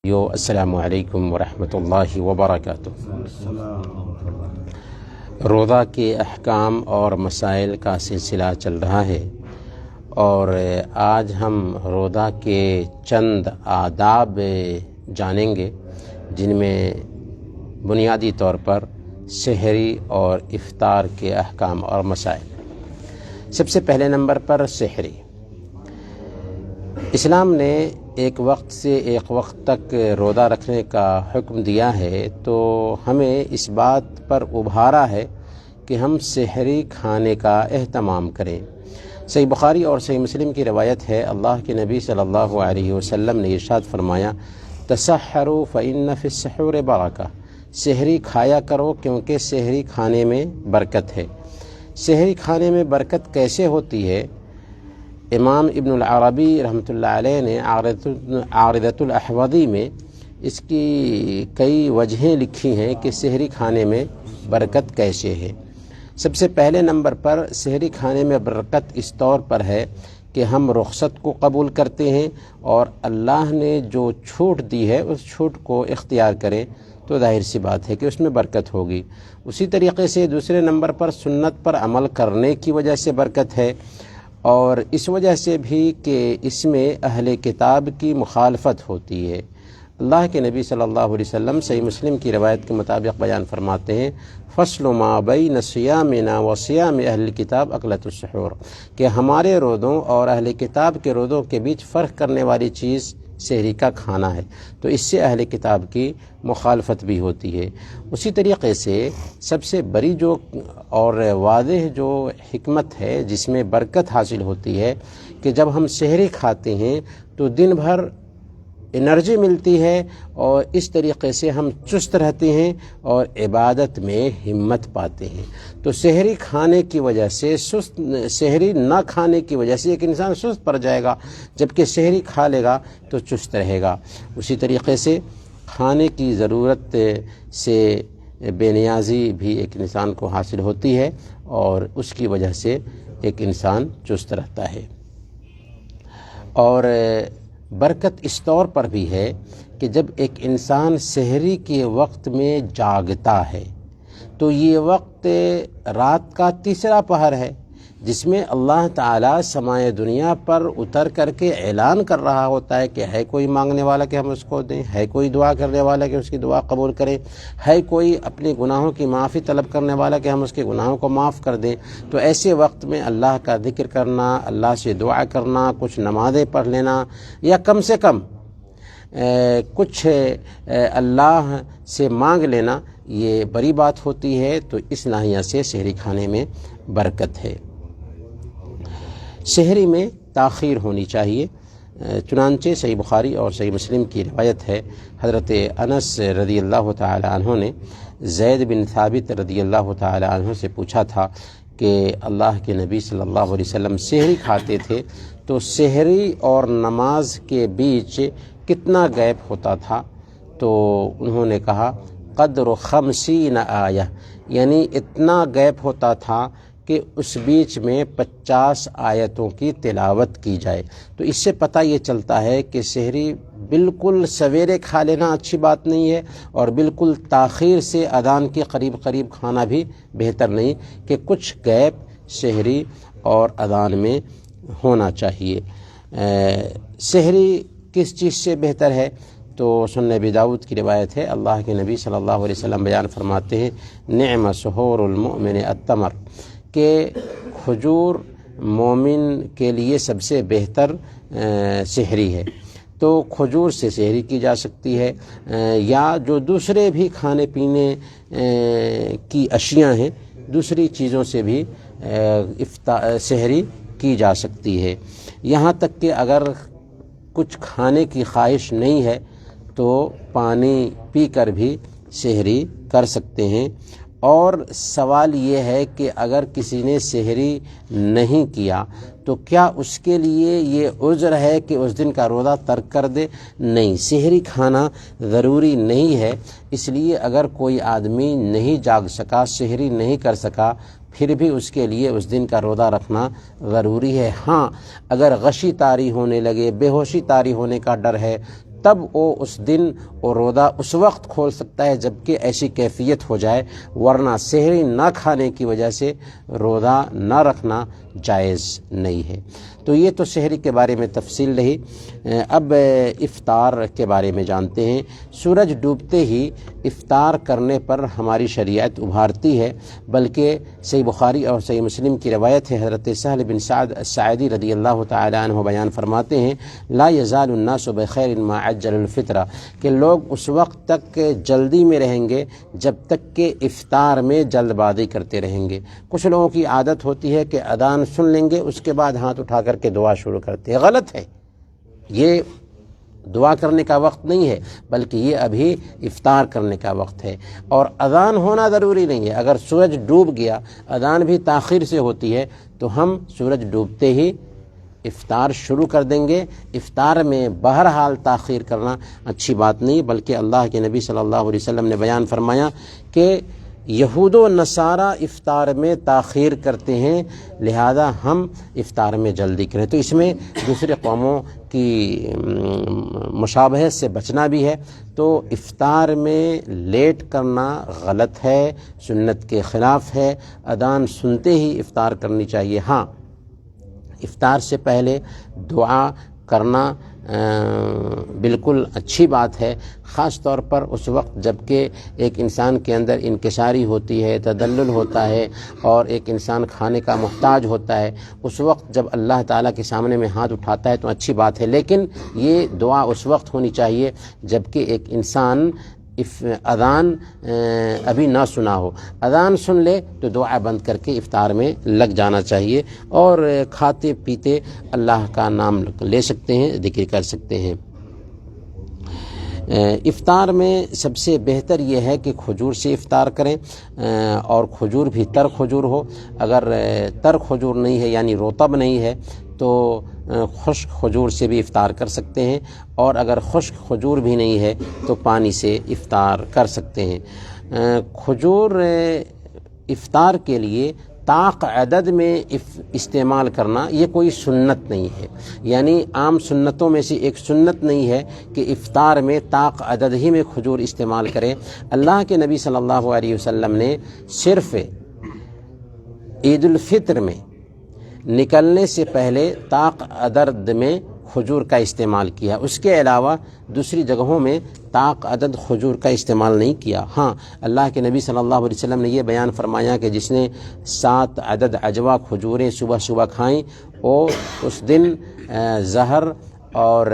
السلام علیکم ورحمۃ اللہ وبرکاتہ۔ روزہ کے احکام اور مسائل کا سلسلہ چل رہا ہے، اور آج ہم روزہ کے چند آداب جانیں گے، جن میں بنیادی طور پر سحری اور افطار کے احکام اور مسائل۔ سب سے پہلے نمبر پر سحری۔ اسلام نے ایک وقت سے ایک وقت تک روزہ رکھنے کا حکم دیا ہے، تو ہمیں اس بات پر ابھارا ہے کہ ہم سحری کھانے کا اہتمام کریں۔ صحیح بخاری اور صحیح مسلم کی روایت ہے، اللہ کے نبی صلی اللہ علیہ وسلم نے ارشاد فرمایا، تسحروا فإن فی السحور برکہ، سحری کھایا کرو کیونکہ سحری کھانے میں برکت ہے۔ سحری کھانے میں برکت کیسے ہوتی ہے؟ امام ابن العربی رحمۃ اللہ علیہ نے عارضۃ الاحوذی میں اس کی کئی وجہیں لکھی ہیں کہ سحری کھانے میں برکت کیسے ہے۔ سب سے پہلے نمبر پر سحری کھانے میں برکت اس طور پر ہے کہ ہم رخصت کو قبول کرتے ہیں، اور اللہ نے جو چھوٹ دی ہے اس چھوٹ کو اختیار کریں تو ظاہر سی بات ہے کہ اس میں برکت ہوگی۔ اسی طریقے سے دوسرے نمبر پر سنت پر عمل کرنے کی وجہ سے برکت ہے، اور اس وجہ سے بھی کہ اس میں اہل کتاب کی مخالفت ہوتی ہے۔ اللہ کے نبی صلی اللہ علیہ وسلم صحیح مسلم کی روایت کے مطابق بیان فرماتے ہیں، فصل ما بین صیامنا و صیام اہل الکتاب اکلۃ السحور، کہ ہمارے روزوں اور اہل کتاب کے روزوں کے بیچ فرق کرنے والی چیز سحری کا کھانا ہے، تو اس سے اہل کتاب کی مخالفت بھی ہوتی ہے۔ اسی طریقے سے سب سے بڑی جو اور واضح جو حکمت ہے جس میں برکت حاصل ہوتی ہے کہ جب ہم سحری کھاتے ہیں تو دن بھر انرجی ملتی ہے، اور اس طریقے سے ہم چست رہتے ہیں اور عبادت میں ہمت پاتے ہیں۔ تو سحری کھانے کی وجہ سے سحری نہ کھانے کی وجہ سے ایک انسان سست پڑ جائے گا، جبکہ سحری کھا لے گا تو چست رہے گا۔ اسی طریقے سے کھانے کی ضرورت سے بے نیازی بھی ایک انسان کو حاصل ہوتی ہے، اور اس کی وجہ سے ایک انسان چست رہتا ہے۔ اور برکت اس طور پر بھی ہے کہ جب ایک انسان سحری کے وقت میں جاگتا ہے تو یہ وقت رات کا تیسرا پہر ہے، جس میں اللہ تعالیٰ سمائے دنیا پر اتر کر کے اعلان کر رہا ہوتا ہے کہ ہے کوئی مانگنے والا کہ ہم اس کو دیں، ہے کوئی دعا کرنے والا کہ اس کی دعا قبول کریں، ہے کوئی اپنے گناہوں کی معافی طلب کرنے والا کہ ہم اس کے گناہوں کو معاف کر دیں۔ تو ایسے وقت میں اللہ کا ذکر کرنا، اللہ سے دعا کرنا، کچھ نمازیں پڑھ لینا، یا کم سے کم کچھ اللہ سے مانگ لینا، یہ بڑی بات ہوتی ہے۔ تو اس ناحیہ سے سحری کھانے میں برکت ہے۔ سحری میں تاخیر ہونی چاہیے، چنانچہ صحیح بخاری اور صحیح مسلم کی روایت ہے، حضرت انس رضی اللہ تعالی عنہ نے زید بن ثابت رضی اللہ تعالی عنہ سے پوچھا تھا کہ اللہ کے نبی صلی اللہ علیہ وسلم سحری کھاتے تھے تو سحری اور نماز کے بیچ کتنا گیپ ہوتا تھا؟ تو انہوں نے کہا قدر 50 آیہ، یعنی اتنا گیپ ہوتا تھا کہ اس بیچ میں 50 آیتوں کی تلاوت کی جائے۔ تو اس سے پتہ یہ چلتا ہے کہ سحری بالکل سویرے کھا لینا اچھی بات نہیں ہے، اور بالکل تاخیر سے اذان کے قریب کھانا بھی بہتر نہیں، کہ کچھ گیپ سحری اور اذان میں ہونا چاہیے۔ سحری کس چیز سے بہتر ہے؟ تو سنن ابی داؤد کی روایت ہے، اللہ کے نبی صلی اللہ علیہ وسلم بیان فرماتے ہیں، نعم سحور المؤمن التمر، کہ کھجور مومن کے لیے سب سے بہتر سحری ہے۔ تو کھجور سے سحری کی جا سکتی ہے، یا جو دوسرے بھی کھانے پینے کی اشیاء ہیں، دوسری چیزوں سے بھی سحری کی جا سکتی ہے۔ یہاں تک کہ اگر کچھ کھانے کی خواہش نہیں ہے تو پانی پی کر بھی سحری کر سکتے ہیں۔ اور سوال یہ ہے کہ اگر کسی نے سحری نہیں کیا تو کیا اس کے لیے یہ عذر ہے کہ اس دن کا روزہ ترک کر دے؟ نہیں، سحری کھانا ضروری نہیں ہے۔ اس لیے اگر کوئی آدمی نہیں جاگ سکا، سحری نہیں کر سکا، پھر بھی اس کے لیے اس دن کا روزہ رکھنا ضروری ہے۔ ہاں، اگر غشی طاری ہونے لگے، بے ہوشی طاری ہونے کا ڈر ہے تب وہ اس دن وہ روزہ اس وقت کھول سکتا ہے جب کہ ایسی کیفیت ہو جائے، ورنہ سحری نہ کھانے کی وجہ سے روزہ نہ رکھنا جائز نہیں ہے۔ تو یہ تو سحری کے بارے میں تفصیل رہی۔ اب افطار کے بارے میں جانتے ہیں۔ سورج ڈوبتے ہی افطار کرنے پر ہماری شریعت ابھارتی ہے، بلکہ صحیح بخاری اور صحیح مسلم کی روایت ہے، حضرت سہل بن سعد الساعدی رضی اللہ تعالی عنہ بیان فرماتے ہیں، لا یزال الناس بخیر ما عجل الفطر، کہ لوگ اس وقت تک جلدی میں رہیں گے جب تک کہ افطار میں جلد بازی کرتے رہیں گے۔ کچھ لوگوں کی عادت ہوتی ہے کہ اذان سن لیں گے، اس کے بعد ہاتھ اٹھا کر کے دعا شروع کرتے ہیں، غلط ہے۔ یہ دعا کرنے کا وقت نہیں ہے، بلکہ یہ ابھی افطار کرنے کا وقت ہے، اور اذان ہونا ضروری نہیں ہے۔ اگر سورج ڈوب گیا، اذان بھی تاخیر سے ہوتی ہے، تو ہم سورج ڈوبتے ہی افطار شروع کر دیں گے۔ افطار میں بہرحال تاخیر کرنا اچھی بات نہیں، بلکہ اللہ کے نبی صلی اللہ علیہ وسلم نے بیان فرمایا کہ یہود و نصارہ افطار میں تاخیر کرتے ہیں، لہذا ہم افطار میں جلدی کریں۔ تو اس میں دوسرے قوموں کی مشابہت سے بچنا بھی ہے۔ تو افطار میں لیٹ کرنا غلط ہے، سنت کے خلاف ہے۔ اذان سنتے ہی افطار کرنی چاہیے۔ ہاں، افطار سے پہلے دعا کرنا بالکل اچھی بات ہے، خاص طور پر اس وقت جب کہ ایک انسان کے اندر انکساری ہوتی ہے، تدلل ہوتا ہے، اور ایک انسان کھانے کا محتاج ہوتا ہے۔ اس وقت جب اللہ تعالیٰ کے سامنے میں ہاتھ اٹھاتا ہے تو اچھی بات ہے، لیکن یہ دعا اس وقت ہونی چاہیے جب کہ ایک انسان اذان ابھی نہ سنا ہو۔ اذان سن لے تو دعا بند کر کے افطار میں لگ جانا چاہیے، اور کھاتے پیتے اللہ کا نام لے سکتے ہیں، ذکر کر سکتے ہیں۔ افطار میں سب سے بہتر یہ ہے کہ کھجور سے افطار کریں، اور کھجور بھی تر کھجور ہو۔ اگر تر کھجور نہیں ہے یعنی رطب نہیں ہے تو خشک کھجور سے بھی افطار کر سکتے ہیں، اور اگر خشک کھجور بھی نہیں ہے تو پانی سے افطار کر سکتے ہیں۔ کھجور افطار کے لیے طاق عدد میں استعمال کرنا یہ کوئی سنت نہیں ہے، یعنی عام سنتوں میں سے ایک سنت نہیں ہے کہ افطار میں طاق عدد ہی میں کھجور استعمال کریں۔ اللہ کے نبی صلی اللہ علیہ وسلم نے صرف عید الفطر میں نکلنے سے پہلے طاق عدد میں کھجور کا استعمال کیا، اس کے علاوہ دوسری جگہوں میں طاق عدد کھجور کا استعمال نہیں کیا۔ ہاں، اللہ کے نبی صلی اللہ علیہ وسلم نے یہ بیان فرمایا کہ جس نے 7 عدد عجوا کھجوریں صبح صبح کھائیں وہ اس دن زہر اور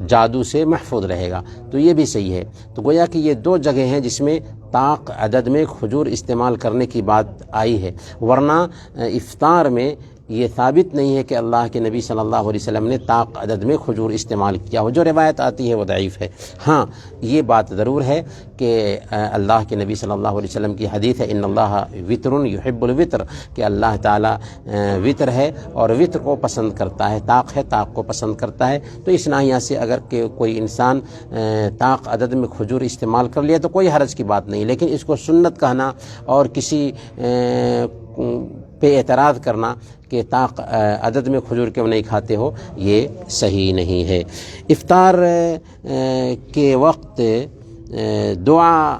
جادو سے محفوظ رہے گا۔ تو یہ بھی صحیح ہے۔ تو گویا کہ یہ 2 جگہ ہیں جس میں طاق عدد میں کھجور استعمال کرنے کی بات آئی ہے، ورنہ افطار میں یہ ثابت نہیں ہے کہ اللہ کے نبی صلی اللہ علیہ وسلم نے طاق عدد میں کھجور استعمال کیا ہو۔ جو روایت آتی ہے وہ ضعیف ہے۔ ہاں، یہ بات ضرور ہے کہ اللہ کے نبی صلی اللہ علیہ وسلم کی حدیث ہے، ان اللہ وطر یحب الوطر، کہ اللہ تعالیٰ وطر ہے اور وطر کو پسند کرتا ہے، طاق ہے طاق کو پسند کرتا ہے۔ تو اس ناحیہ سے اگر کہ کوئی انسان طاق عدد میں کھجور استعمال کر لیا تو کوئی حرج کی بات نہیں، لیکن اس کو سنت کہنا اور کسی پہ اعتراض کرنا کہ طاق عدد میں کھجور کیوں نہیں کھاتے ہو، یہ صحیح نہیں ہے۔ افطار کے وقت دعا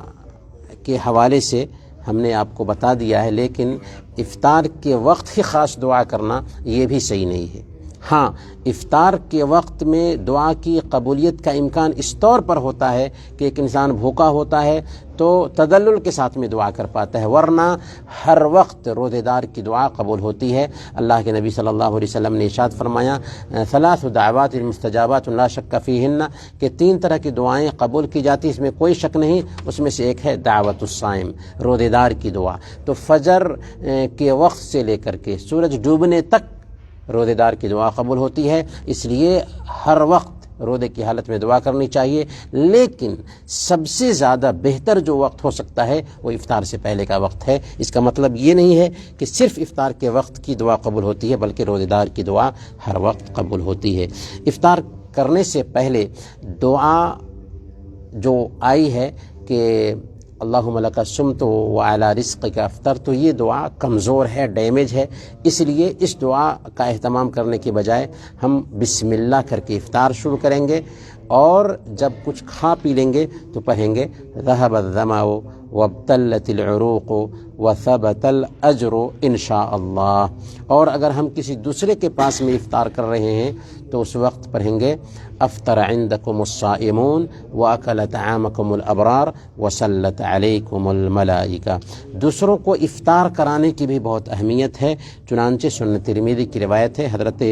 کے حوالے سے ہم نے آپ کو بتا دیا ہے، لیکن افطار کے وقت ہی خاص دعا کرنا یہ بھی صحیح نہیں ہے۔ ہاں، افطار کے وقت میں دعا کی قبولیت کا امکان اس طور پر ہوتا ہے کہ ایک انسان بھوکا ہوتا ہے تو تدلل کے ساتھ میں دعا کر پاتا ہے، ورنہ ہر وقت روزے دار کی دعا قبول ہوتی ہے۔ اللہ کے نبی صلی اللہ علیہ وسلم نے ارشاد فرمایا، 3 دعوات مستجابات لا شک فیہن، کہ 3 طرح کی دعائیں قبول کی جاتی، اس میں کوئی شک نہیں۔ اس میں سے ایک ہے دعوت الصائم، روزے دار کی دعا۔ تو فجر کے وقت سے لے کر کے سورج ڈوبنے تک روزے دار کی دعا قبول ہوتی ہے، اس لیے ہر وقت روزے کی حالت میں دعا کرنی چاہیے، لیکن سب سے زیادہ بہتر جو وقت ہو سکتا ہے وہ افطار سے پہلے کا وقت ہے۔ اس کا مطلب یہ نہیں ہے کہ صرف افطار کے وقت کی دعا قبول ہوتی ہے، بلکہ روزے دار کی دعا ہر وقت قبول ہوتی ہے۔ افطار کرنے سے پہلے دعا جو آئی ہے کہ اللہم لک صمت وعلی رزقک افطرت، تو یہ دعا کمزور ہے، ڈیمیج ہے، اس لیے اس دعا کا اہتمام کرنے کے بجائے ہم بسم اللہ کر کے افطار شروع کریں گے، اور جب کچھ کھا پی لیں گے تو پڑھیں گے ذہب الظمأ وابتلت العروق وثبت الاجر انشاء اللہ۔ اور اگر ہم کسی دوسرے کے پاس میں افطار کر رہے ہیں تو اس وقت پڑھیں گے افطر عندکم الصائمون واکل طعامکم الابرار وصلت علیکم الملائکہ۔ دوسروں کو افطار کرانے کی بھی بہت اہمیت ہے، چنانچہ سنن ترمذی کی روایت ہے، حضرت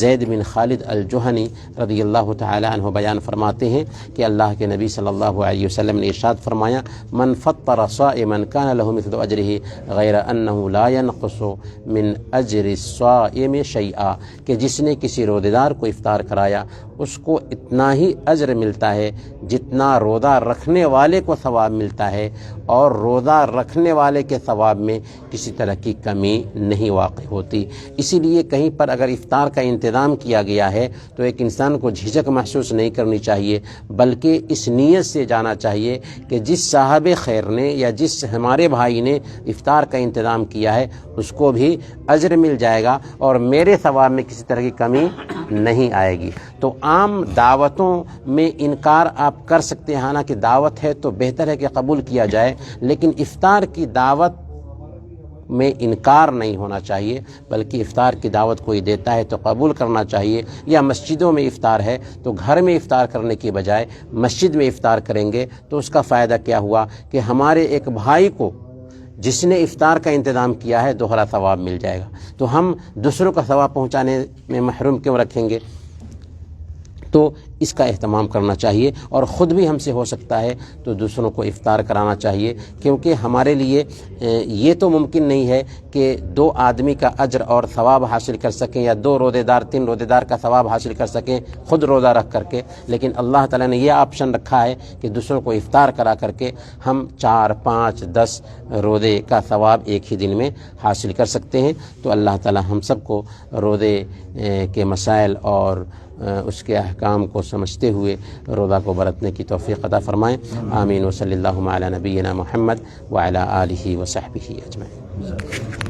زید بن خالد الجہنی رضی اللہ تعالی عنہ بیان فرماتے ہیں کہ اللہ کے نبی صلی اللہ علیہ وسلم نے ارشاد فرمایا من فطر صائما كان له مثل اجره غیر انه لا ينقص من اجر الصائم شیئا، کہ جس نے کسی روزے دار کو افطار کرایا اس کو اتنا ہی اجر ملتا ہے جتنا روزہ رکھنے والے کو ثواب ملتا ہے، اور روزہ رکھنے والے کے ثواب میں کسی طرح کی کمی نہیں واقع ہوتی۔ اسی لیے کہیں پر اگر افطار کا انتظام کیا گیا ہے تو ایک انسان کو جھجک محسوس نہیں کرنی چاہیے، بلکہ اس نیت سے جانا چاہیے کہ جس صاحب خیر نے یا جس ہمارے بھائی نے افطار کا انتظام کیا ہے اس کو بھی اجر مل جائے گا اور میرے ثواب میں کسی طرح کی کمی نہیں آئے گی۔ تو عام دعوتوں میں انکار آپ کر سکتے ہیں، حالانکہ دعوت ہے تو بہتر ہے کہ قبول کیا جائے، لیکن افطار کی دعوت میں انکار نہیں ہونا چاہیے، بلکہ افطار کی دعوت کوئی دیتا ہے تو قبول کرنا چاہیے۔ یا مسجدوں میں افطار ہے تو گھر میں افطار کرنے کی بجائے مسجد میں افطار کریں گے تو اس کا فائدہ کیا ہوا کہ ہمارے ایک بھائی کو جس نے افطار کا انتظام کیا ہے دوہرا ثواب مل جائے گا، تو ہم دوسروں کا ثواب پہنچانے میں محروم کیوں رکھیں گے؟ تو اس کا اہتمام کرنا چاہیے، اور خود بھی ہم سے ہو سکتا ہے تو دوسروں کو افطار کرانا چاہیے، کیونکہ ہمارے لیے یہ تو ممکن نہیں ہے کہ 2 آدمی کا اجر اور ثواب حاصل کر سکیں، یا 2 روزے دار 3 روزے دار کا ثواب حاصل کر سکیں خود روزہ رکھ کر کے، لیکن اللہ تعالیٰ نے یہ آپشن رکھا ہے کہ دوسروں کو افطار کرا کر کے ہم 4 5 10 روزے کا ثواب ایک ہی دن میں حاصل کر سکتے ہیں۔ تو اللہ تعالیٰ ہم سب کو روزے کے مسائل اور اس کے احکام کو سمجھتے ہوئے روزہ کو برتنے کی توفیق عطا فرمائیں۔ آمین۔ وصلی اللہ علی نبینا محمد وعلی آلہ وصحبہ اجمعین۔